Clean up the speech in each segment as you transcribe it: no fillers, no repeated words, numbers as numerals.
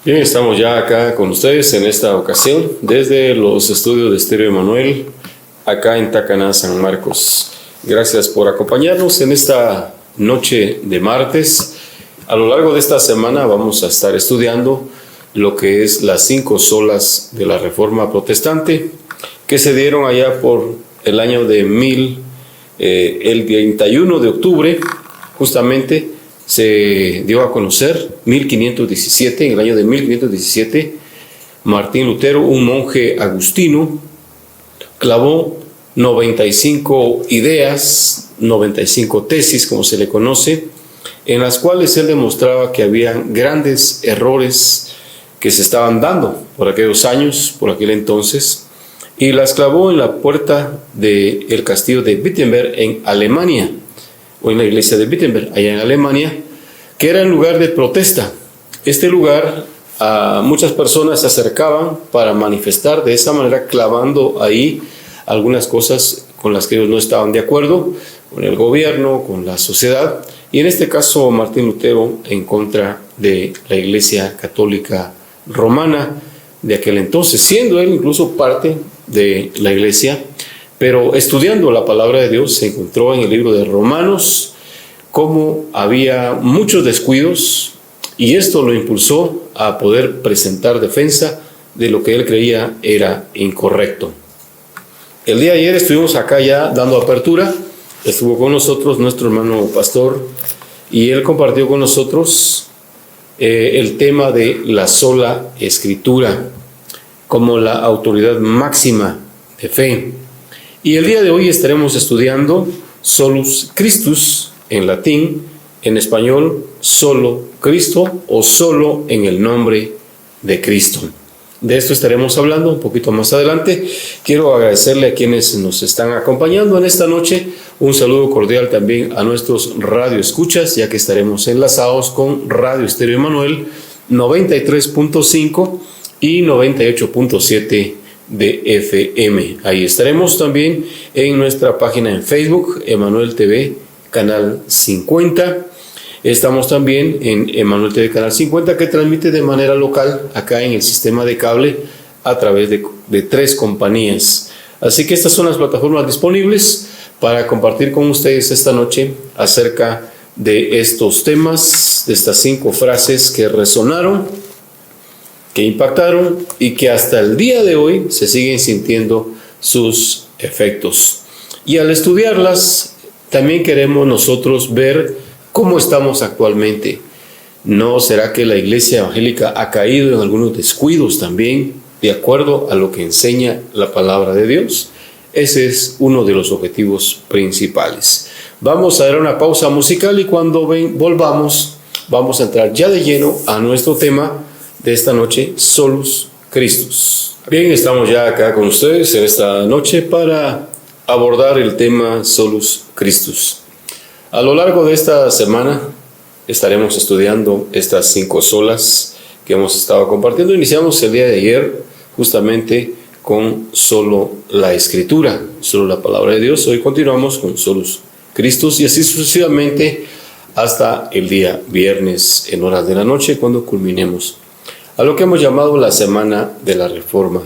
Bien, estamos ya acá con ustedes en esta ocasión desde los estudios de Estéreo Emanuel, acá en Tacaná, San Marcos. Gracias por acompañarnos en esta noche de martes. A lo largo de esta semana vamos a estar estudiando lo que es las 5 solas de la Reforma Protestante que se dieron allá por el año de el 31 de octubre, justamente, se dio a conocer 1517, en el año de 1517, Martín Lutero, un monje agustino, clavó 95 ideas, 95 tesis, como se le conoce, en las cuales él demostraba que había grandes errores que se estaban dando por aquellos años, por aquel entonces, y las clavó en la puerta del castillo de Wittenberg en Alemania, o en la iglesia de Wittenberg, allá en Alemania, que era un lugar de protesta. Este lugar, muchas personas se acercaban para manifestar de esa manera, clavando ahí algunas cosas con las que ellos no estaban de acuerdo, con el gobierno, con la sociedad, y en este caso Martín Lutero en contra de la Iglesia Católica Romana de aquel entonces, siendo él incluso parte de la iglesia, pero estudiando la palabra de Dios se encontró en el libro de Romanos cómo había muchos descuidos, y esto lo impulsó a poder presentar defensa de lo que él creía era incorrecto. El día de ayer estuvimos acá ya dando apertura, estuvo con nosotros nuestro hermano pastor, y él compartió con nosotros el tema de la sola escritura como la autoridad máxima de fe. Y el día de hoy estaremos estudiando Solus Christus en latín, en español solo Cristo o solo en el nombre de Cristo. De esto estaremos hablando un poquito más adelante. Quiero agradecerle a quienes nos están acompañando en esta noche. Un saludo cordial también a nuestros radioescuchas, ya que estaremos enlazados con Radio Estéreo Emanuel 93.5 y 98.7 de FM. Ahí estaremos también en nuestra página en Facebook, Emanuel TV, Canal 50. Estamos también en Emanuel TV Canal 50, que transmite de manera local acá en el sistema de cable a través de 3 compañías. Así que estas son las plataformas disponibles para compartir con ustedes esta noche acerca de estos temas, de estas 5 frases que resonaron, que impactaron y que hasta el día de hoy se siguen sintiendo sus efectos. Y al estudiarlas, también queremos nosotros ver cómo estamos actualmente. ¿No será que la iglesia evangélica ha caído en algunos descuidos también, de acuerdo a lo que enseña la palabra de Dios? Ese es uno de los objetivos principales. Vamos a dar una pausa musical y cuando volvamos, vamos a entrar ya de lleno a nuestro tema de esta noche, Solus Christus. Bien, estamos ya acá con ustedes en esta noche para abordar el tema Solus Christus. A lo largo de esta semana estaremos estudiando estas 5 solas que hemos estado compartiendo. Iniciamos el día de ayer justamente con solo la Escritura, solo la palabra de Dios. Hoy continuamos con Solus Christus y así sucesivamente hasta el día viernes en horas de la noche, cuando culminemos a lo que hemos llamado la Semana de la Reforma.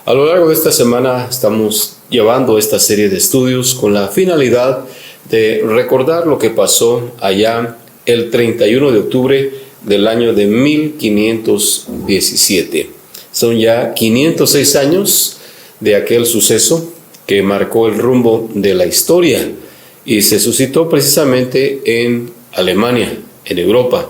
A lo largo de esta semana estamos llevando esta serie de estudios con la finalidad de recordar lo que pasó allá el 31 de octubre del año de 1517. Son ya 506 años de aquel suceso que marcó el rumbo de la historia y se suscitó precisamente en Alemania, en Europa.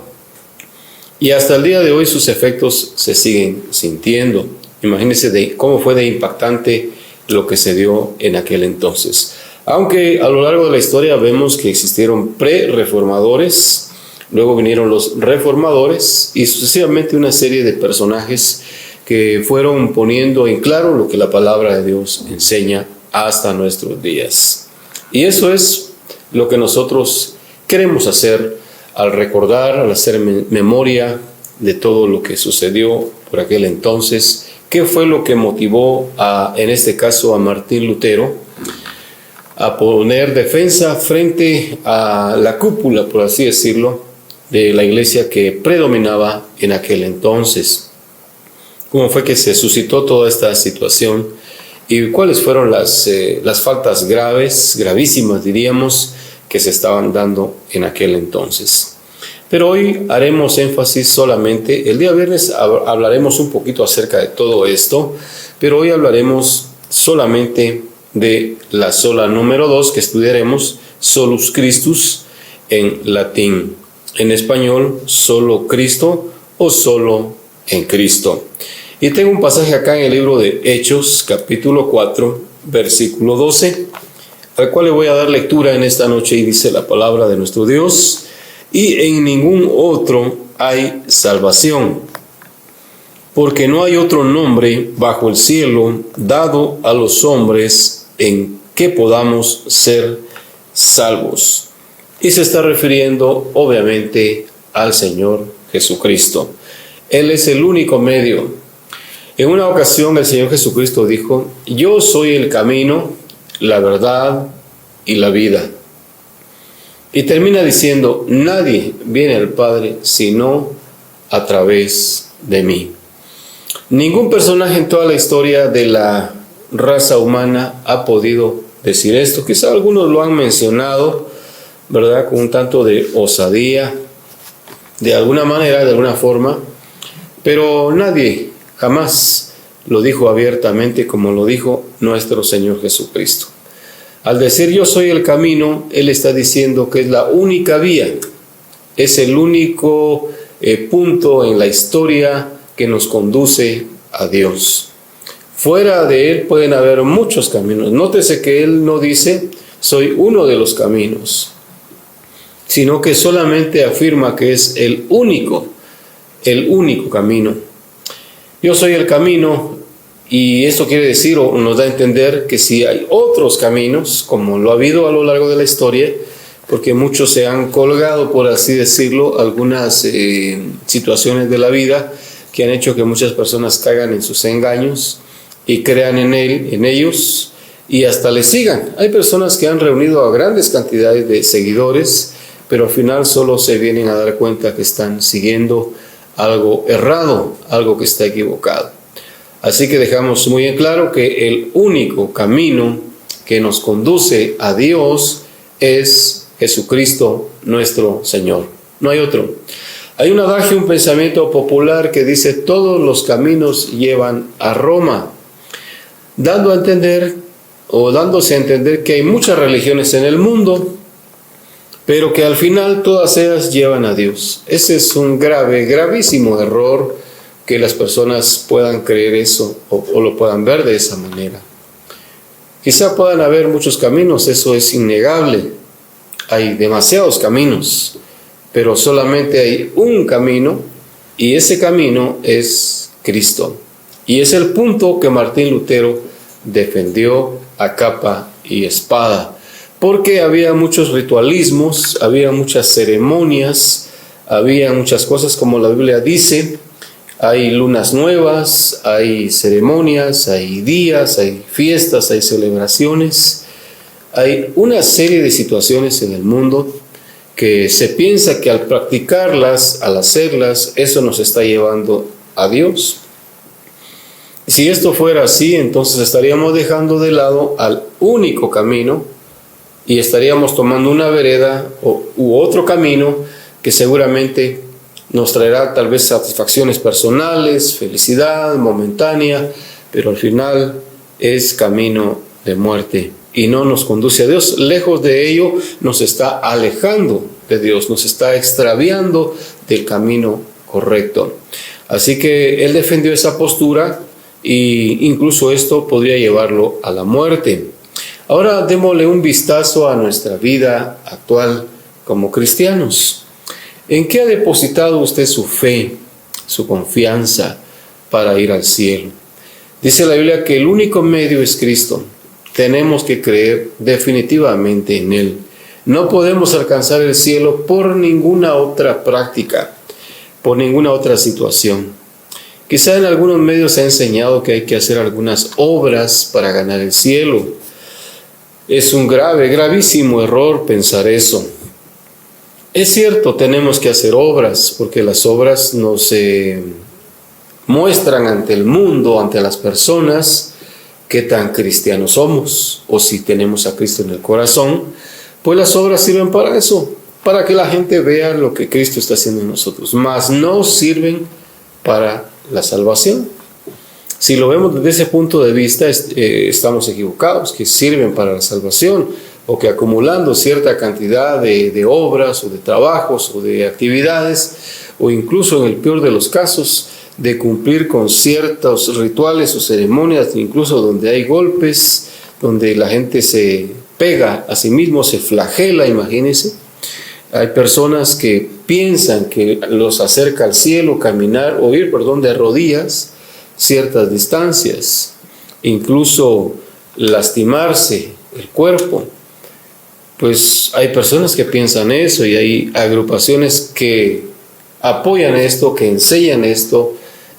Y hasta el día de hoy sus efectos se siguen sintiendo. Imagínense cómo fue de impactante lo que se dio en aquel entonces. Aunque a lo largo de la historia vemos que existieron pre-reformadores, luego vinieron los reformadores y sucesivamente una serie de personajes que fueron poniendo en claro lo que la palabra de Dios enseña hasta nuestros días. Y eso es lo que nosotros queremos hacer al recordar, al hacer memoria de todo lo que sucedió por aquel entonces. ¿Qué fue lo que motivó en este caso a Martín Lutero a poner defensa frente a la cúpula, por así decirlo, de la iglesia que predominaba en aquel entonces? cómo fue que se suscitó toda esta situación y cuáles fueron las faltas graves, gravísimas diríamos, que se estaban dando en aquel entonces. Pero hoy haremos énfasis solamente, el día viernes hablaremos un poquito acerca de todo esto, pero hoy hablaremos solamente de la sola número 2 que estudiaremos, Solus Christus en latín. En español, solo Cristo o solo en Cristo. Y tengo un pasaje acá en el libro de Hechos, capítulo 4, versículo 12, al cual le voy a dar lectura en esta noche y dice la palabra de nuestro Dios: y en ningún otro hay salvación, porque no hay otro nombre bajo el cielo dado a los hombres en que podamos ser salvos. Y se está refiriendo obviamente al Señor Jesucristo. Él es el único medio. En una ocasión el Señor Jesucristo dijo: yo soy el camino, la verdad y la vida. Y termina diciendo: nadie viene al Padre sino a través de mí. Ningún personaje en toda la historia de la raza humana ha podido decir esto. Quizá algunos lo han mencionado, ¿verdad?, con un tanto de osadía, de alguna manera, de alguna forma, pero nadie jamás lo dijo abiertamente como lo dijo nuestro Señor Jesucristo. Al decir yo soy el camino, Él está diciendo que es la única vía, es el único punto en la historia que nos conduce a Dios. Fuera de Él pueden haber muchos caminos. Nótese que Él no dice soy uno de los caminos, sino que solamente afirma que es el único camino. Yo soy el camino, y esto quiere decir o nos da a entender que si hay otros caminos, como lo ha habido a lo largo de la historia, porque muchos se han colgado, por así decirlo, algunas situaciones de la vida que han hecho que muchas personas caigan en sus engaños y crean en ellos y hasta les sigan. Hay personas que han reunido a grandes cantidades de seguidores, pero al final solo se vienen a dar cuenta que están siguiendo algo errado, algo que está equivocado. Así que dejamos muy en claro que el único camino que nos conduce a Dios es Jesucristo nuestro Señor. No hay otro. Hay un adagio, un pensamiento popular que dice: todos los caminos llevan a Roma, dando a entender o dándose a entender que hay muchas religiones en el mundo, pero que al final todas ellas llevan a Dios. Ese es un gravísimo error, que las personas puedan creer eso o lo puedan ver de esa manera. Quizá puedan haber muchos caminos, eso es innegable. Hay demasiados caminos, pero solamente hay un camino, y ese camino es Cristo. Y es el punto que Martín Lutero defendió a capa y espada, porque había muchos ritualismos, había muchas ceremonias, había muchas cosas, como la Biblia dice. Hay lunas nuevas, hay ceremonias, hay días, hay fiestas, hay celebraciones. Hay una serie de situaciones en el mundo que se piensa que al practicarlas, al hacerlas, eso nos está llevando a Dios. Si esto fuera así, entonces estaríamos dejando de lado al único camino y estaríamos tomando una vereda u otro camino que seguramente nos traerá tal vez satisfacciones personales, felicidad momentánea, pero al final es camino de muerte y no nos conduce a Dios. Lejos de ello, nos está alejando de Dios, nos está extraviando del camino correcto. Así que él defendió esa postura e incluso esto podría llevarlo a la muerte. Ahora démosle un vistazo a nuestra vida actual como cristianos. ¿En qué ha depositado usted su fe, su confianza para ir al cielo? Dice la Biblia que el único medio es Cristo. Tenemos que creer definitivamente en Él. No podemos alcanzar el cielo por ninguna otra práctica, por ninguna otra situación. Quizá en algunos medios se ha enseñado que hay que hacer algunas obras para ganar el cielo. Es un gravísimo error pensar eso. Es cierto, tenemos que hacer obras, porque las obras nos muestran ante el mundo, ante las personas, qué tan cristianos somos, o si tenemos a Cristo en el corazón. Pues las obras sirven para eso, para que la gente vea lo que Cristo está haciendo en nosotros, mas no sirven para la salvación. Si lo vemos desde ese punto de vista, estamos equivocados, que sirven para la salvación, o que acumulando cierta cantidad de obras, o de trabajos, o de actividades, o incluso en el peor de los casos, de cumplir con ciertos rituales o ceremonias, incluso donde hay golpes, donde la gente se pega a sí mismo, se flagela, imagínense. Hay personas que piensan que los acerca al cielo caminar o ir, de rodillas ciertas distancias, incluso lastimarse el cuerpo. Pues hay personas que piensan eso y hay agrupaciones que apoyan esto, que enseñan esto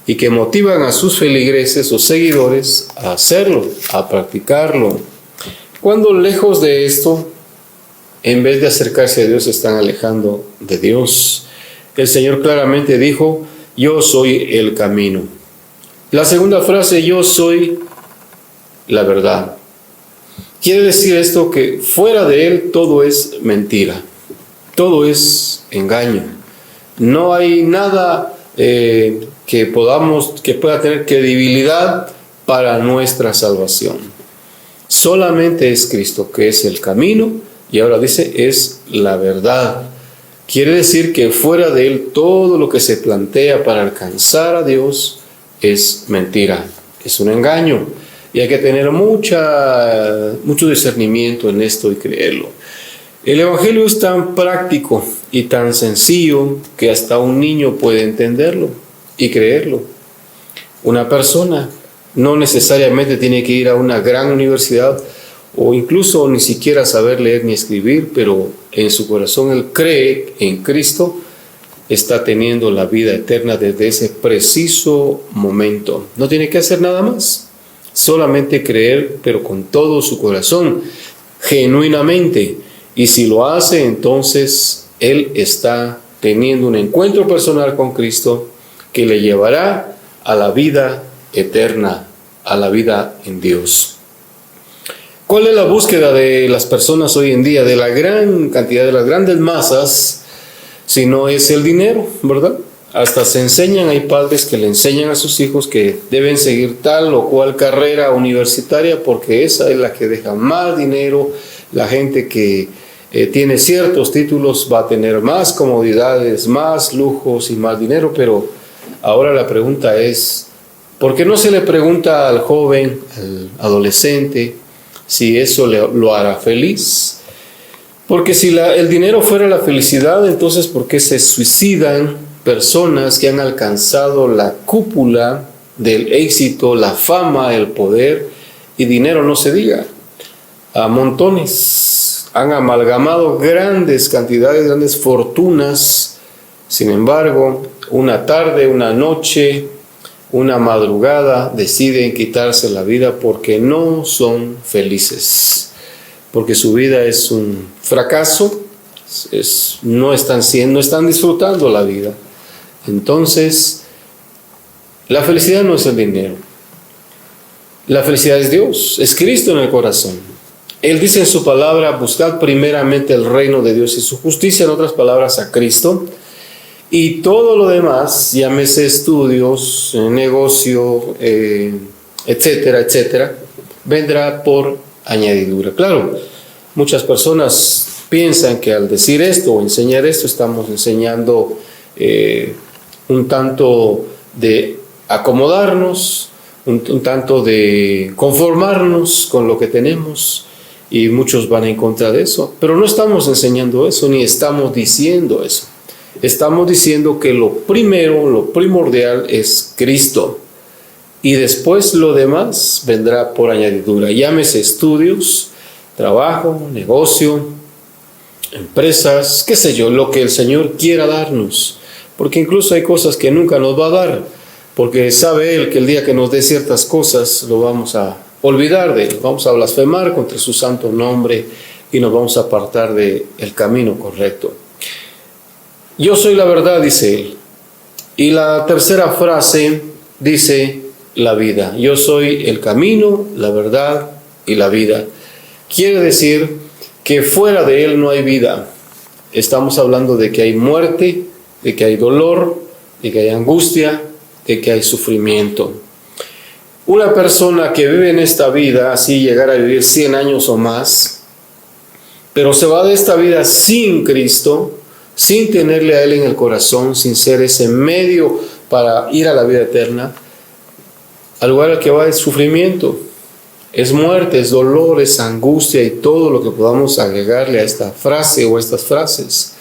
y que motivan a sus feligreses o seguidores a hacerlo, a practicarlo. Cuando lejos de esto, en vez de acercarse a Dios, se están alejando de Dios. El Señor claramente dijo: yo soy el camino. La segunda frase, yo soy la verdad. Quiere decir esto que fuera de Él todo es mentira, todo es engaño. No hay nada que pueda tener credibilidad para nuestra salvación. Solamente es Cristo, que es el camino, y ahora dice, es la verdad. Quiere decir que fuera de Él todo lo que se plantea para alcanzar a Dios es mentira, es un engaño. Y hay que tener mucho discernimiento en esto y creerlo. El Evangelio es tan práctico y tan sencillo que hasta un niño puede entenderlo y creerlo. Una persona no necesariamente tiene que ir a una gran universidad o incluso ni siquiera saber leer ni escribir, pero en su corazón él cree en Cristo, está teniendo la vida eterna desde ese preciso momento. No tiene que hacer nada más, solamente creer, pero con todo su corazón, genuinamente. Y si lo hace, entonces él está teniendo un encuentro personal con Cristo que le llevará a la vida eterna, a la vida en Dios. ¿Cuál es la búsqueda de las personas hoy en día, de la gran cantidad, de las grandes masas? Si no es el dinero, ¿verdad? Hasta se enseñan, hay padres que le enseñan a sus hijos que deben seguir tal o cual carrera universitaria porque esa es la que deja más dinero. La gente que tiene ciertos títulos va a tener más comodidades, más lujos y más dinero, pero ahora la pregunta es, ¿por qué no se le pregunta al joven, al adolescente, si eso lo hará feliz? Porque si el dinero fuera la felicidad, entonces ¿por qué se suicidan personas que han alcanzado la cúpula del éxito, la fama, el poder y dinero no se diga? A montones han amalgamado grandes cantidades, grandes fortunas. Sin embargo, una tarde, una noche, una madrugada deciden quitarse la vida porque no son felices, porque su vida es un fracaso, no están disfrutando la vida. Entonces, la felicidad no es el dinero. La felicidad es Dios, es Cristo en el corazón. Él dice en su palabra, buscad primeramente el reino de Dios y su justicia, en otras palabras, a Cristo. Y todo lo demás, llámese estudios, negocio, etcétera, etcétera, vendrá por añadidura. Claro, muchas personas piensan que al decir esto o enseñar esto, estamos enseñando un tanto de acomodarnos, un tanto de conformarnos con lo que tenemos, y muchos van en contra de eso. Pero no estamos enseñando eso, ni estamos diciendo eso. Estamos diciendo que lo primero, lo primordial es Cristo. Y después lo demás vendrá por añadidura. Llámese estudios, trabajo, negocio, empresas, qué sé yo, lo que el Señor quiera darnos. Porque incluso hay cosas que nunca nos va a dar. Porque sabe Él que el día que nos dé ciertas cosas lo vamos a olvidar de Él. Vamos a blasfemar contra su santo nombre y nos vamos a apartar del camino correcto. Yo soy la verdad, dice Él. Y la tercera frase dice la vida. Yo soy el camino, la verdad y la vida. Quiere decir que fuera de Él no hay vida. Estamos hablando de que hay muerte, de que hay dolor, de que hay angustia, de que hay sufrimiento. Una persona que vive en esta vida, así llegar a vivir 100 años o más, pero se va de esta vida sin Cristo, sin tenerle a Él en el corazón, sin ser ese medio para ir a la vida eterna, al lugar al que va es sufrimiento, es muerte, es dolor, es angustia y todo lo que podamos agregarle a esta frase o a estas frases.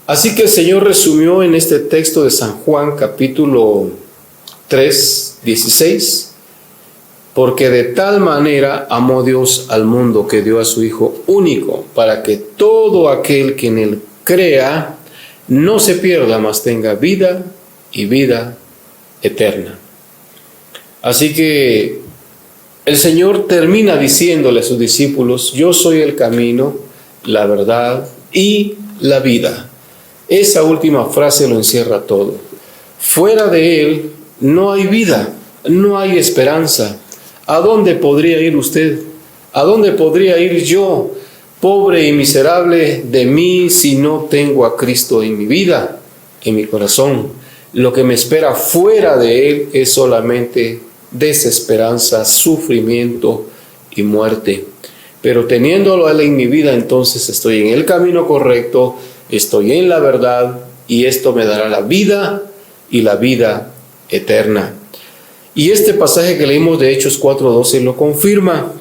Así que el Señor resumió en este texto de San Juan, capítulo 3, 16, porque de tal manera amó Dios al mundo que dio a su Hijo único, para que todo aquel que en Él crea no se pierda, mas tenga vida y vida eterna. Así que el Señor termina diciéndole a sus discípulos: yo soy el camino, la verdad y la vida. Esa última frase lo encierra todo. Fuera de Él no hay vida, no hay esperanza. ¿A dónde podría ir usted? ¿A dónde podría ir yo, pobre y miserable de mí, si no tengo a Cristo en mi vida, en mi corazón? Lo que me espera fuera de Él es solamente desesperanza, sufrimiento y muerte. Pero teniéndolo a Él en mi vida, entonces estoy en el camino correcto, estoy en la verdad, y esto me dará la vida y la vida eterna. Y este pasaje que leímos de Hechos 4:12 lo confirma.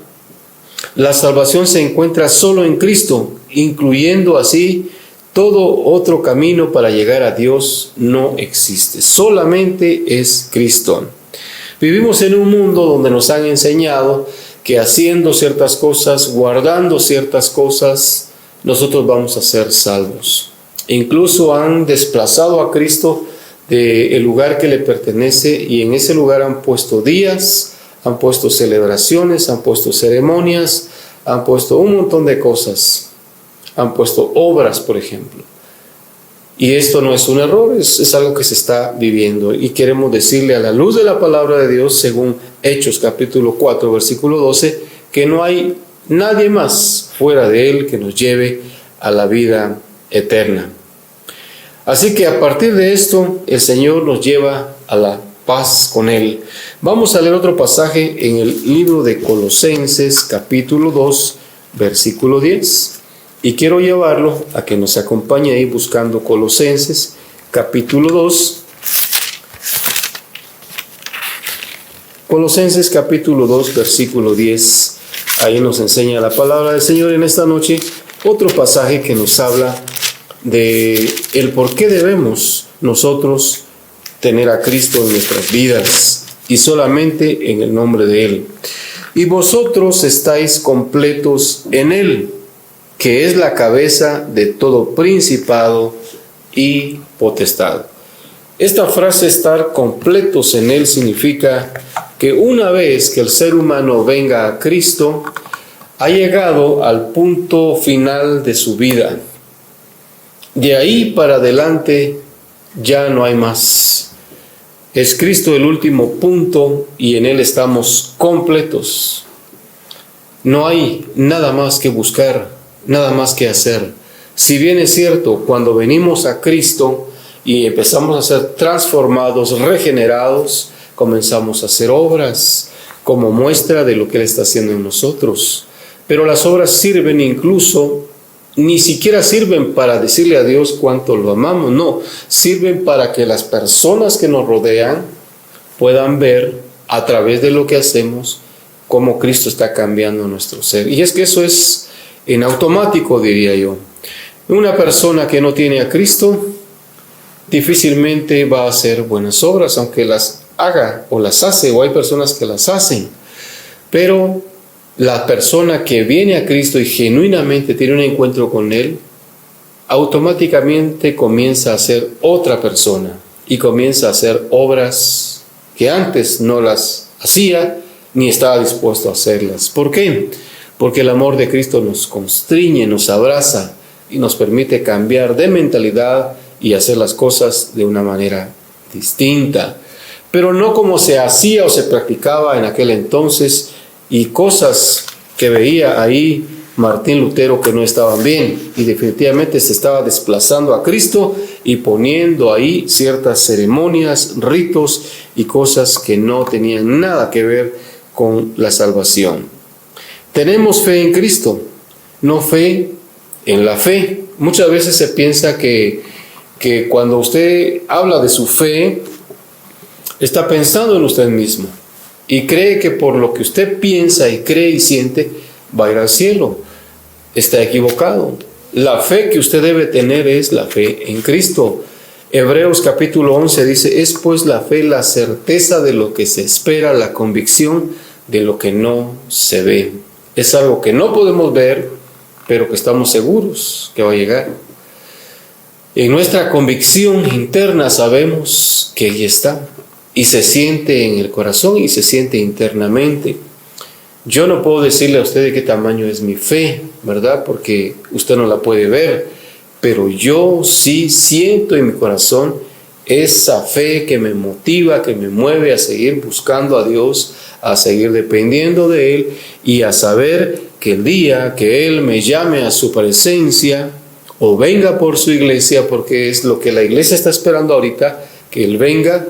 La salvación se encuentra solo en Cristo, incluyendo así todo otro camino para llegar a Dios no existe. Solamente es Cristo. Vivimos en un mundo donde nos han enseñado que haciendo ciertas cosas, guardando ciertas cosas, nosotros vamos a ser salvos. Incluso han desplazado a Cristo del lugar que le pertenece, y en ese lugar han puesto días, han puesto celebraciones, han puesto ceremonias, han puesto un montón de cosas, han puesto obras, por ejemplo. Y esto no es un error, es algo que se está viviendo, y queremos decirle a la luz de la palabra de Dios, según Hechos capítulo 4 versículo 12, que no hay nadie más fuera de Él que nos lleve a la vida eterna. Así que a partir de esto, el Señor nos lleva a la paz con Él. Vamos a leer otro pasaje en el libro de Colosenses, capítulo 2, versículo 10. Y quiero llevarlo a que nos acompañe ahí buscando Colosenses, capítulo 2. Colosenses, capítulo 2, versículo 10. Ahí nos enseña la palabra del Señor en esta noche. Otro pasaje que nos habla de el por qué debemos nosotros tener a Cristo en nuestras vidas, y solamente en el nombre de Él. Y vosotros estáis completos en Él, que es la cabeza de todo principado y potestad. Esta frase, estar completos en Él, significa que una vez que el ser humano venga a Cristo, ha llegado al punto final de su vida. De ahí para adelante ya no hay más. Es Cristo el último punto, y en Él estamos completos. No hay nada más que buscar, nada más que hacer. Si bien es cierto, cuando venimos a Cristo y empezamos a ser transformados, regenerados, comenzamos a hacer obras como muestra de lo que Él está haciendo en nosotros. Pero las obras sirven, incluso ni siquiera sirven para decirle a Dios cuánto lo amamos, no, sirven para que las personas que nos rodean puedan ver a través de lo que hacemos cómo Cristo está cambiando nuestro ser. Y es que eso es en automático, diría yo. Una persona que no tiene a Cristo difícilmente va a hacer buenas obras, aunque las haga o las hace, o hay personas que las hacen. Pero la persona que viene a Cristo y genuinamente tiene un encuentro con Él, automáticamente comienza a ser otra persona y comienza a hacer obras que antes no las hacía ni estaba dispuesto a hacerlas. ¿Por qué? Porque el amor de Cristo nos constriñe, nos abraza y nos permite cambiar de mentalidad y hacer las cosas de una manera distinta. pero no como se hacía o se practicaba en aquel entonces, y cosas que veía ahí Martín Lutero que no estaban bien, y definitivamente se estaba desplazando a Cristo y poniendo ahí ciertas ceremonias, ritos y cosas que no tenían nada que ver con la salvación. Tenemos fe en Cristo, no fe en la fe. Muchas veces se piensa que cuando usted habla de su fe, está pensando en usted mismo y cree que por lo que usted piensa y cree y siente va a ir al cielo. Está equivocado. La fe que usted debe tener es la fe en Cristo. Hebreos capítulo 11 dice: es pues la fe la certeza de lo que se espera, la convicción de lo que no se ve. Es algo que no podemos ver, pero que estamos seguros que va a llegar. En nuestra convicción interna sabemos que ahí está, y se siente en el corazón y se siente internamente. Yo no puedo decirle a usted de qué tamaño es mi fe, ¿verdad? Porque usted no la puede ver, pero yo sí siento en mi corazón esa fe que me motiva, que me mueve a seguir buscando a Dios, a seguir dependiendo de Él y a saber que el día que Él me llame a su presencia o venga por su iglesia, porque es lo que la iglesia está esperando ahorita, que Él venga,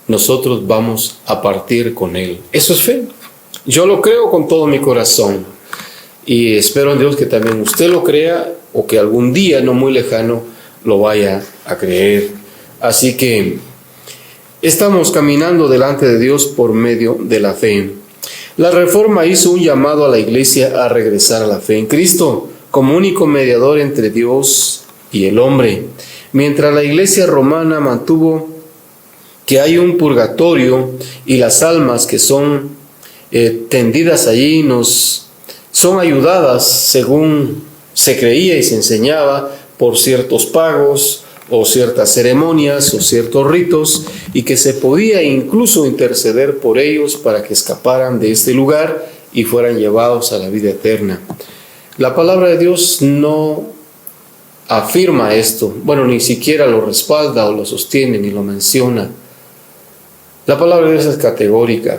nosotros vamos a partir con Él. Eso es fe. Yo lo creo con todo mi corazón y espero en Dios que también usted lo crea o que algún día no muy lejano lo vaya a creer. Así que estamos caminando delante de Dios por medio de la fe. La Reforma hizo un llamado a la iglesia a regresar a la fe en Cristo como único mediador entre Dios y el hombre, mientras la iglesia romana mantuvo que hay un purgatorio y las almas que son tendidas allí son ayudadas según se creía y se enseñaba por ciertos pagos o ciertas ceremonias o ciertos ritos, y que se podía incluso interceder por ellos para que escaparan de este lugar y fueran llevados a la vida eterna. La palabra de Dios no afirma esto, bueno, ni siquiera lo respalda o lo sostiene ni lo menciona. La palabra de Dios es categórica,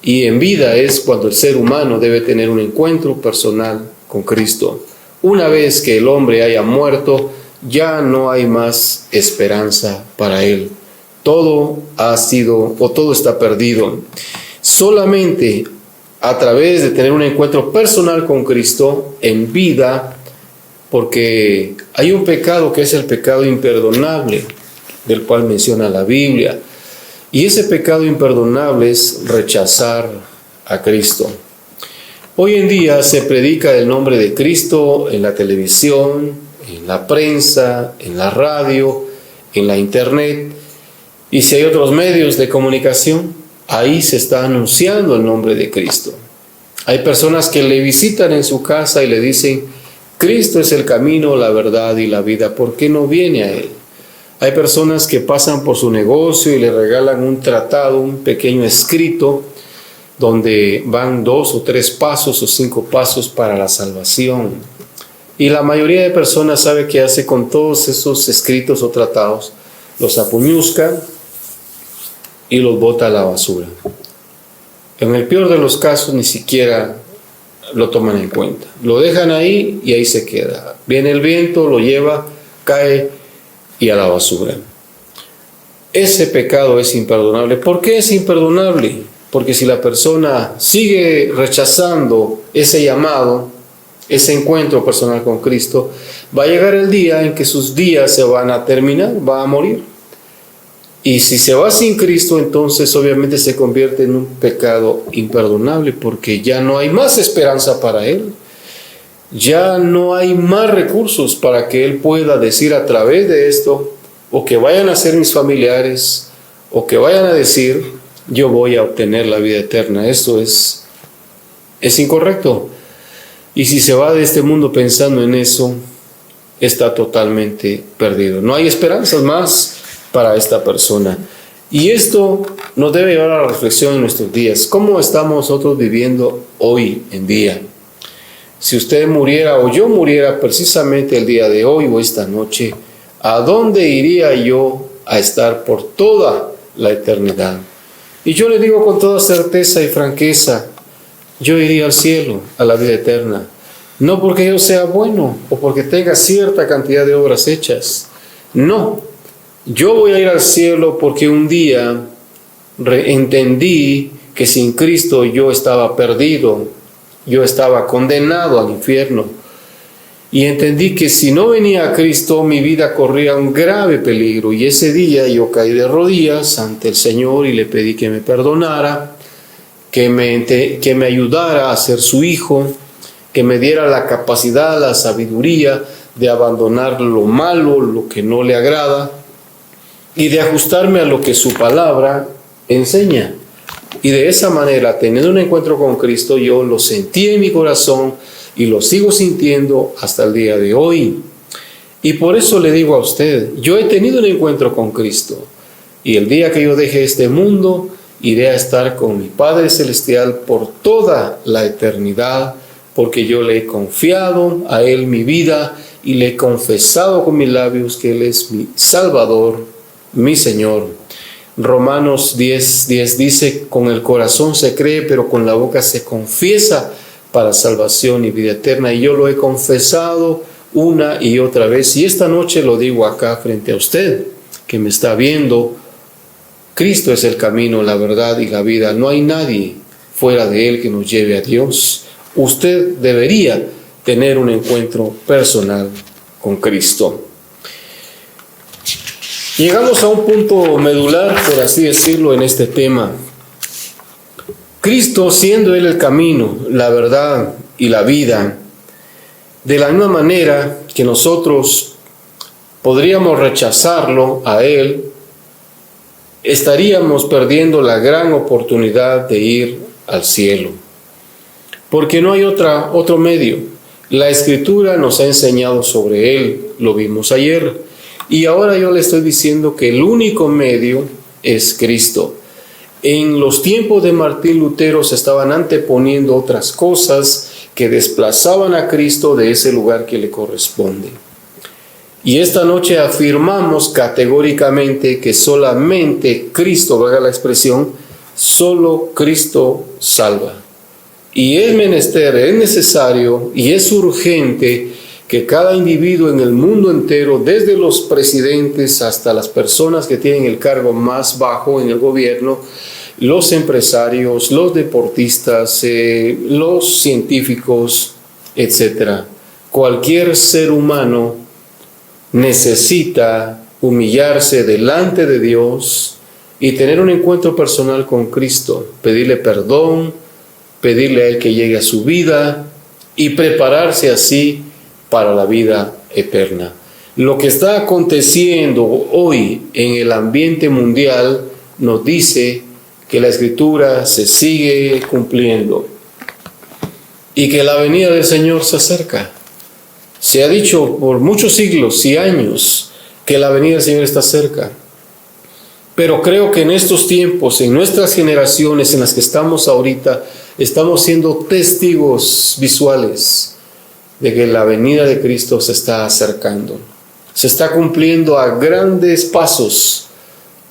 y en vida es cuando el ser humano debe tener un encuentro personal con Cristo. Una vez que el hombre haya muerto, ya no hay más esperanza para él. Todo todo está perdido. Solamente a través de tener un encuentro personal con Cristo en vida, porque hay un pecado que es el pecado imperdonable, del cual menciona la Biblia. Y ese pecado imperdonable es rechazar a Cristo. Hoy en día se predica el nombre de Cristo en la televisión, en la prensa, en la radio, en la internet. Y si hay otros medios de comunicación, ahí se está anunciando el nombre de Cristo. Hay personas que le visitan en su casa y le dicen: Cristo es el camino, la verdad y la vida, ¿por qué no viene a Él? Hay personas que pasan por su negocio y le regalan un tratado, un pequeño escrito, donde van 2 o 3 pasos o 5 pasos para la salvación. Y la mayoría de personas sabe qué hace con todos esos escritos o tratados. Los apuñuzca y los bota a la basura. En el peor de los casos ni siquiera lo toman en cuenta. Lo dejan ahí y ahí se queda. Viene el viento, lo lleva, cae y a la basura. Ese pecado es imperdonable. ¿Por qué es imperdonable? Porque si la persona sigue rechazando ese llamado, ese encuentro personal con Cristo, va a llegar el día en que sus días se van a terminar, va a morir. Y si se va sin Cristo, entonces obviamente se convierte en un pecado imperdonable, porque ya no hay más esperanza para él. Ya no hay más recursos para que Él pueda decir a través de esto, o que vayan a ser mis familiares, o que vayan a decir: yo voy a obtener la vida eterna. Esto es incorrecto. Y si se va de este mundo pensando en eso, está totalmente perdido. No hay esperanzas más para esta persona. Y esto nos debe llevar a la reflexión en nuestros días. ¿Cómo estamos nosotros viviendo hoy en día? Si usted muriera o yo muriera precisamente el día de hoy o esta noche, ¿a dónde iría yo a estar por toda la eternidad. Y yo le digo con toda certeza y franqueza, yo iría al cielo, a la vida eterna. No porque yo sea bueno o porque tenga cierta cantidad de obras hechas. No, yo voy a ir al cielo porque un día entendí que sin Cristo yo estaba perdido, yo estaba condenado al infierno. Y entendí que si no venía a Cristo, mi vida corría un grave peligro. Y ese día yo caí de rodillas ante el Señor y le pedí que me perdonara, que me ayudara a ser su hijo, que me diera la capacidad, la sabiduría de abandonar lo malo, lo que no le agrada, y de ajustarme a lo que su palabra enseña. Y de esa manera, teniendo un encuentro con Cristo, yo lo sentí en mi corazón y lo sigo sintiendo hasta el día de hoy. Y por eso le digo a usted, yo he tenido un encuentro con Cristo, y el día que yo deje este mundo, iré a estar con mi Padre Celestial por toda la eternidad, porque yo le he confiado a Él mi vida y le he confesado con mis labios que Él es mi Salvador, mi Señor. Romanos 10:10 dice, con el corazón se cree, pero con la boca se confiesa para salvación y vida eterna. Y yo lo he confesado una y otra vez. Y esta noche lo digo acá frente a usted, que me está viendo. Cristo es el camino, la verdad y la vida. No hay nadie fuera de Él que nos lleve a Dios. Usted debería tener un encuentro personal con Cristo. Llegamos a un punto medular, por así decirlo, en este tema. Cristo, siendo Él el camino, la verdad y la vida, de la misma manera que nosotros podríamos rechazarlo a Él, estaríamos perdiendo la gran oportunidad de ir al cielo. Porque no hay otro medio. La Escritura nos ha enseñado sobre Él, lo vimos ayer. Y ahora yo le estoy diciendo que el único medio es Cristo. En los tiempos de Martín Lutero se estaban anteponiendo otras cosas que desplazaban a Cristo de ese lugar que le corresponde. Y esta noche afirmamos categóricamente que solamente Cristo, valga la expresión, solo Cristo salva. Y es menester, es necesario y es urgente que cada individuo en el mundo entero, desde los presidentes hasta las personas que tienen el cargo más bajo en el gobierno, los empresarios, los deportistas, los científicos, etc. Cualquier ser humano necesita humillarse delante de Dios y tener un encuentro personal con Cristo, pedirle perdón, pedirle a Él que llegue a su vida y prepararse así para la vida eterna. Lo que está aconteciendo hoy en el ambiente mundial nos dice que la Escritura se sigue cumpliendo y que la venida del Señor se acerca. Se ha dicho por muchos siglos y años que la venida del Señor está cerca. Pero creo que en estos tiempos, en nuestras generaciones en las que estamos ahorita, estamos siendo testigos visuales de que la venida de Cristo se está acercando. Se está cumpliendo a grandes pasos,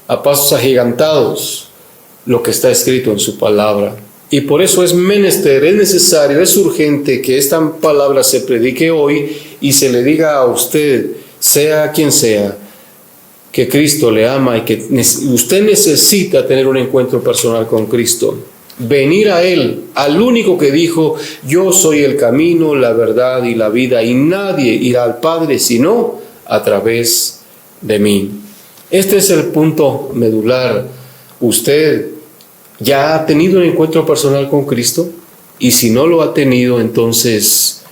a pasos agigantados, lo que está escrito en su palabra. Y por eso es menester, es necesario, es urgente que esta palabra se predique hoy y se le diga a usted, sea quien sea, que Cristo le ama y que usted necesita tener un encuentro personal con Cristo. Venir a Él, al único que dijo, yo soy el camino, la verdad y la vida, y nadie irá al Padre sino a través de mí. Este es el punto medular. ¿Usted ya ha tenido un encuentro personal con Cristo? Y si no lo ha tenido, entonces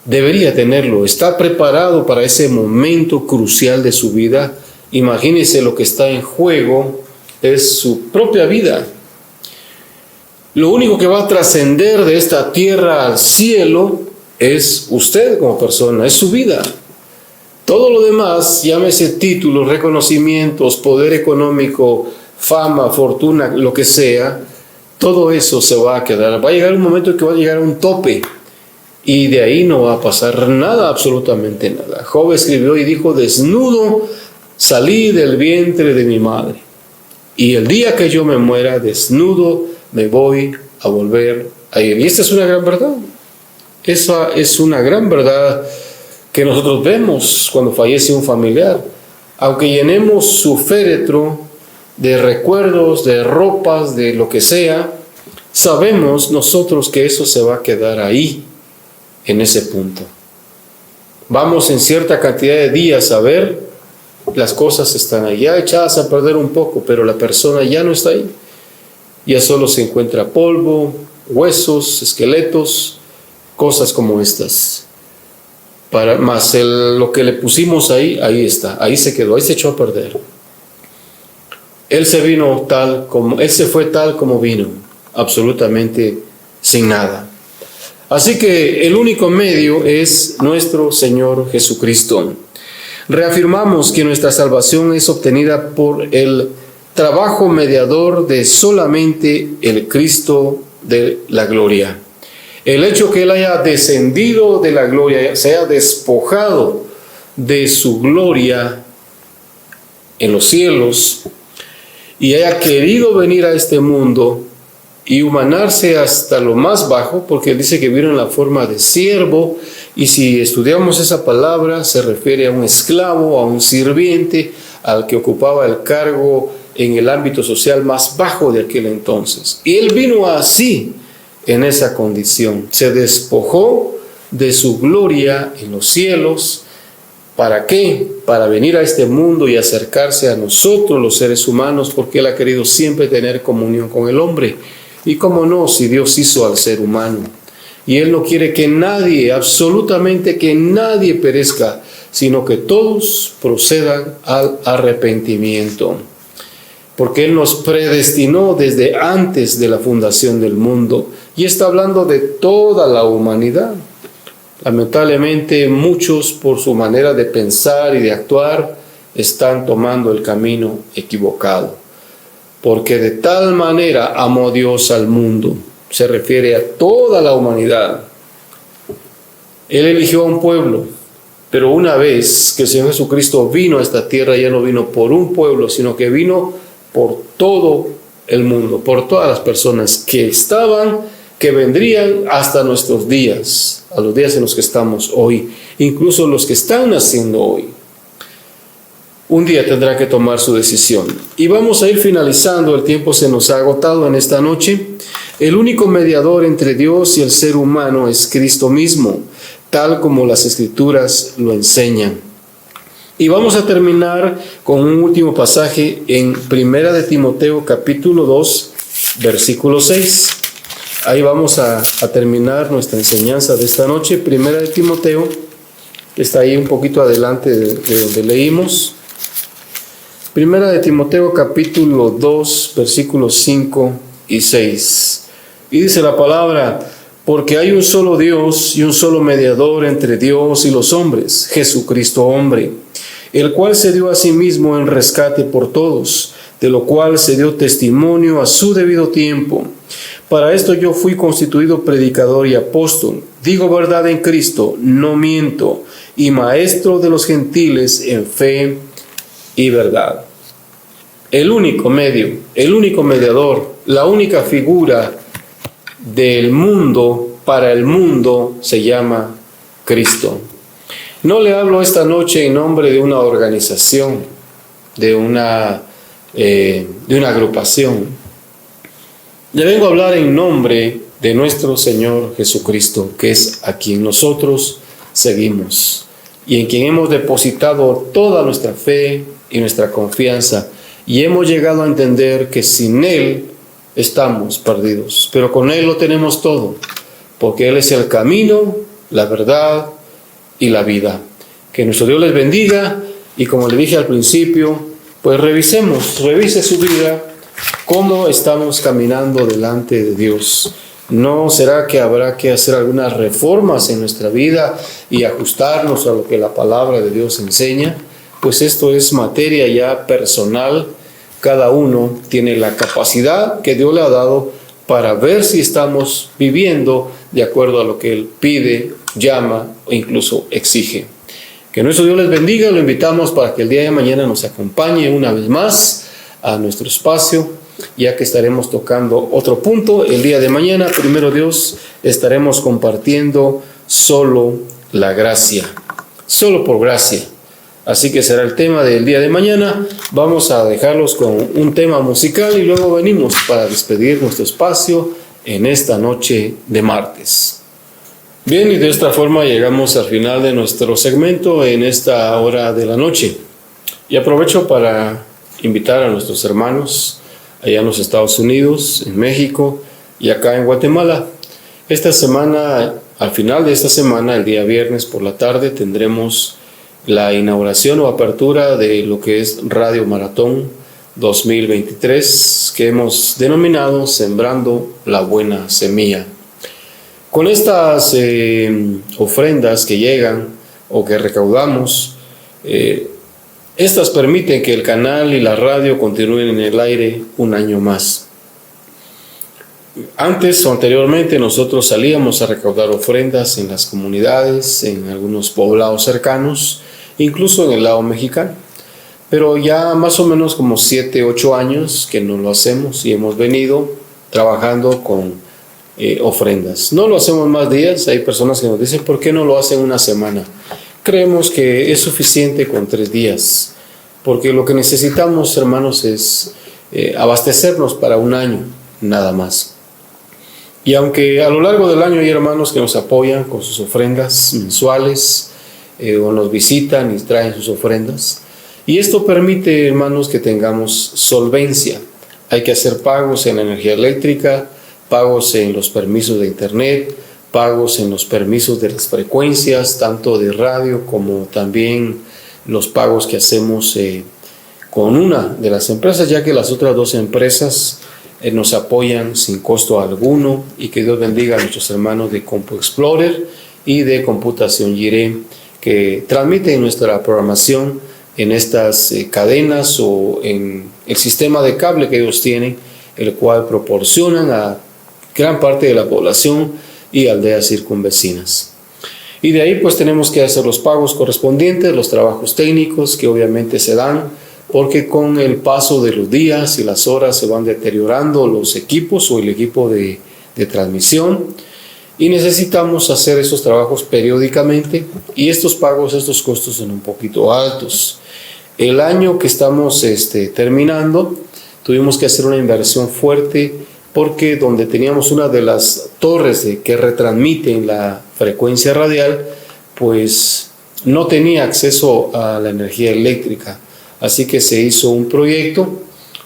debería tenerlo. ¿Está preparado para ese momento crucial de su vida? Imagínese, lo que está en juego es su propia vida. Lo único que va a trascender de esta tierra al cielo es usted como persona, es su vida. Todo lo demás, llámese títulos, reconocimientos, poder económico, fama, fortuna, lo que sea, todo eso se va a quedar. Va a llegar un momento en que va a llegar a un tope y de ahí no va a pasar nada, absolutamente nada. Job escribió y dijo, desnudo salí del vientre de mi madre. y el día que yo me muera, desnudo me voy a volver a ir. Y esta es una gran verdad. Esa es una gran verdad que nosotros vemos cuando fallece un familiar. Aunque llenemos su féretro de recuerdos, de ropas, de lo que sea, sabemos nosotros que eso se va a quedar ahí, en ese punto. Vamos en cierta cantidad de días a ver, las cosas están ahí, ya echadas a perder un poco, pero la persona ya no está ahí. Ya solo se encuentra polvo, huesos, esqueletos, cosas como estas. Más lo que le pusimos ahí, ahí está, ahí se quedó, ahí se echó a perder. Él se fue tal como vino, absolutamente sin nada. Así que el único medio es nuestro Señor Jesucristo. Reafirmamos que nuestra salvación es obtenida por el trabajo mediador de solamente el Cristo de la gloria. El hecho que Él haya descendido de la gloria, se haya despojado de su gloria en los cielos y haya querido venir a este mundo y humanarse hasta lo más bajo, porque Él dice que vino en la forma de siervo, y si estudiamos esa palabra se refiere a un esclavo, a un sirviente, al que ocupaba el cargo en el ámbito social más bajo de aquel entonces. Y Él vino así, en esa condición. Se despojó de su gloria en los cielos. ¿Para qué? Para venir a este mundo y acercarse a nosotros los seres humanos, porque Él ha querido siempre tener comunión con el hombre. Y cómo no, si Dios hizo al ser humano. Y Él no quiere que nadie, absolutamente que nadie perezca, sino que todos procedan al arrepentimiento. Porque Él nos predestinó desde antes de la fundación del mundo. Y está hablando de toda la humanidad. Lamentablemente muchos, por su manera de pensar y de actuar, están tomando el camino equivocado. Porque de tal manera amó Dios al mundo. Se refiere a toda la humanidad. Él eligió a un pueblo, pero una vez que el Señor Jesucristo vino a esta tierra, ya no vino por un pueblo, sino que vino por todo el mundo, por todas las personas que estaban, que vendrían hasta nuestros días, a los días en los que estamos hoy, incluso los que están naciendo hoy. Un día tendrá que tomar su decisión. Y vamos a ir finalizando, el tiempo se nos ha agotado en esta noche. El único mediador entre Dios y el ser humano es Cristo mismo, tal como las Escrituras lo enseñan. Y vamos a terminar con un último pasaje en 1 de Timoteo capítulo 2, versículo 6. Ahí vamos a terminar nuestra enseñanza de esta noche. 1 de Timoteo, que está ahí un poquito adelante de donde leímos. 1 de Timoteo capítulo 2, versículos 5 y 6. Y dice la palabra: porque hay un solo Dios y un solo mediador entre Dios y los hombres, Jesucristo hombre, el cual se dio a sí mismo en rescate por todos, de lo cual se dio testimonio a su debido tiempo. Para esto yo fui constituido predicador y apóstol, digo verdad en Cristo, no miento, y maestro de los gentiles en fe y verdad. El único medio, el único mediador, la única figura del mundo para el mundo se llama Cristo. No le hablo esta noche en nombre de una organización, de una agrupación. Le vengo a hablar en nombre de nuestro Señor Jesucristo, que es a quien nosotros seguimos y en quien hemos depositado toda nuestra fe y nuestra confianza, y hemos llegado a entender que sin Él estamos perdidos, pero con Él lo tenemos todo, porque Él es el camino, la verdad y la vida. Que nuestro Dios les bendiga, y como le dije al principio, pues revise su vida, cómo estamos caminando delante de Dios. ¿No será que habrá que hacer algunas reformas en nuestra vida y ajustarnos a lo que la palabra de Dios enseña? Pues esto es materia ya personal. Cada uno tiene la capacidad que Dios le ha dado para ver si estamos viviendo de acuerdo a lo que Él pide, llama o incluso exige. Que nuestro Dios les bendiga. Lo invitamos para que el día de mañana nos acompañe una vez más a nuestro espacio, ya que estaremos tocando otro punto. El día de mañana, primero Dios, estaremos compartiendo solo la gracia, solo por gracia. Así que será el tema del día de mañana. Vamos a dejarlos con un tema musical y luego venimos para despedir nuestro espacio en esta noche de martes. Bien, y de esta forma llegamos al final de nuestro segmento en esta hora de la noche. Y aprovecho para invitar a nuestros hermanos allá en los Estados Unidos, en México y acá en Guatemala. Esta semana, al final de esta semana, el día viernes por la tarde, tendremos la inauguración o apertura de lo que es Radio Maratón 2023, que hemos denominado Sembrando la Buena Semilla. Con estas ofrendas que llegan o que recaudamos, estas permiten que el canal y la radio continúen en el aire un año más. Antes o anteriormente nosotros salíamos a recaudar ofrendas en las comunidades, en algunos poblados cercanos, incluso en el lado mexicano. Pero ya más o menos como 7, 8 años que no lo hacemos y hemos venido trabajando con ofrendas. No lo hacemos más días. Hay personas que nos dicen, ¿por qué no lo hacen una semana? Creemos que es suficiente con 3 días, porque lo que necesitamos, hermanos, es abastecernos para un año, nada más. Y aunque a lo largo del año hay hermanos que nos apoyan con sus ofrendas mensuales, o nos visitan y traen sus ofrendas, y esto permite, hermanos, que tengamos solvencia. Hay que hacer pagos en la energía eléctrica, pagos en los permisos de internet, pagos en los permisos de las frecuencias, tanto de radio como también los pagos que hacemos con una de las empresas, ya que las otras 2 empresas nos apoyan sin costo alguno. Y que Dios bendiga a nuestros hermanos de Compu Explorer y de Computación Jiré, que transmiten nuestra programación en estas cadenas o en el sistema de cable que ellos tienen, el cual proporcionan a gran parte de la población y aldeas circunvecinas. Y de ahí pues tenemos que hacer los pagos correspondientes, los trabajos técnicos que obviamente se dan, porque con el paso de los días y las horas se van deteriorando los equipos o el equipo de transmisión, y necesitamos hacer esos trabajos periódicamente, y estos pagos, estos costos son un poquito altos. El año que estamos terminando, tuvimos que hacer una inversión fuerte, porque donde teníamos una de las torres que retransmiten la frecuencia radial, pues no tenía acceso a la energía eléctrica. Así que se hizo un proyecto,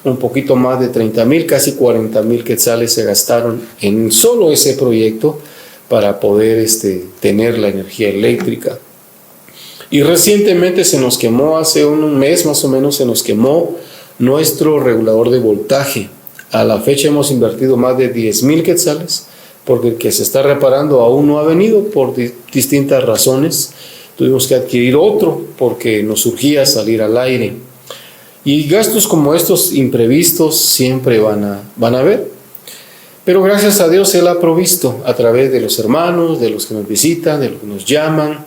un poquito más de 30,000, casi 40,000 quetzales se gastaron en solo ese proyecto para poder tener la energía eléctrica. Y recientemente se nos quemó, hace un mes más o menos, se nos quemó nuestro regulador de voltaje. A la fecha hemos invertido más de 10,000 quetzales, porque el que se está reparando aún no ha venido por distintas razones. Tuvimos que adquirir otro porque nos urgía salir al aire. Y gastos como estos imprevistos siempre van a haber. Pero gracias a Dios Él ha provisto a través de los hermanos, de los que nos visitan, de los que nos llaman,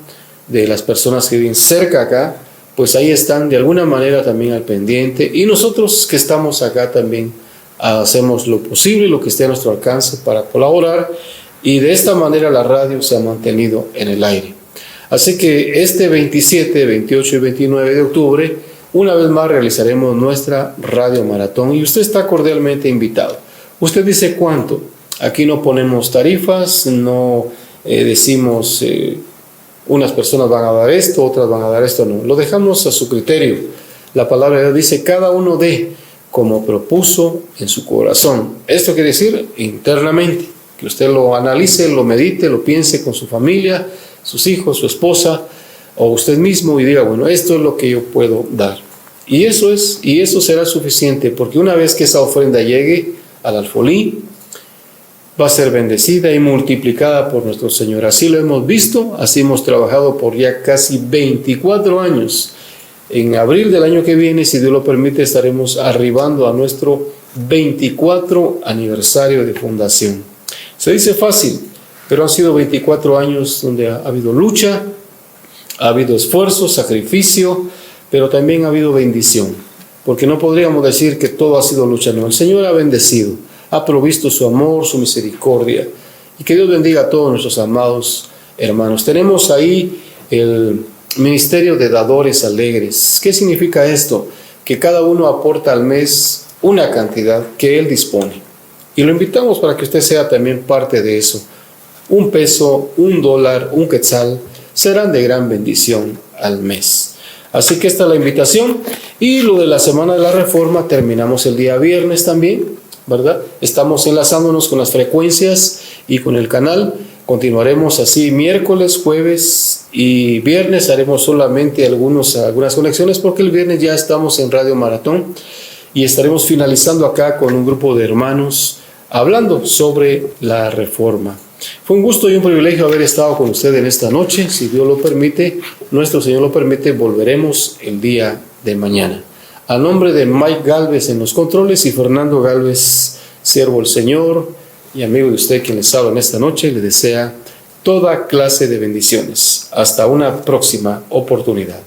de las personas que viven cerca acá, pues ahí están de alguna manera también al pendiente. Y nosotros que estamos acá también hacemos lo posible, lo que esté a nuestro alcance para colaborar, y de esta manera la radio se ha mantenido en el aire. Así que este 27, 28 y 29 de octubre, una vez más realizaremos nuestra Radio Maratón y usted está cordialmente invitado. Usted dice cuánto. Aquí no ponemos tarifas, no decimos unas personas van a dar esto, otras van a dar esto, no. Lo dejamos a su criterio. La palabra de Dios dice cada uno dé como propuso en su corazón. Esto quiere decir internamente, que usted lo analice, lo medite, lo piense con su familia, sus hijos, su esposa o usted mismo y diga, bueno, esto es lo que yo puedo dar. Y eso será suficiente, porque una vez que esa ofrenda llegue al alfolí, va a ser bendecida y multiplicada por nuestro Señor. Así lo hemos visto, así hemos trabajado por ya casi 24 años. En abril del año que viene, si Dios lo permite, estaremos arribando a nuestro 24 aniversario de fundación. Se dice fácil, pero han sido 24 años donde ha habido lucha, ha habido esfuerzo, sacrificio, pero también ha habido bendición. porque no podríamos decir que todo ha sido lucha, no. El Señor ha bendecido, ha provisto su amor, su misericordia, y que Dios bendiga a todos nuestros amados hermanos. Tenemos ahí el Ministerio de Dadores Alegres. ¿Qué significa esto? Que cada uno aporta al mes una cantidad que Él dispone. Y lo invitamos para que usted sea también parte de eso. 1 peso, $1, un quetzal, serán de gran bendición al mes. Así que esta es la invitación. Y lo de la Semana de la Reforma terminamos el día viernes también, ¿verdad? Estamos enlazándonos con las frecuencias y con el canal. Continuaremos así miércoles, jueves y viernes. Haremos solamente algunas conexiones porque el viernes ya estamos en Radio Maratón y estaremos finalizando acá con un grupo de hermanos hablando sobre la Reforma. Fue un gusto y un privilegio haber estado con usted en esta noche. Si Dios lo permite, nuestro Señor lo permite, volveremos el día de mañana. A nombre de Mike Galvez en los controles y Fernando Galvez, siervo del Señor y amigo de usted quien les habla en esta noche, le desea toda clase de bendiciones. Hasta una próxima oportunidad.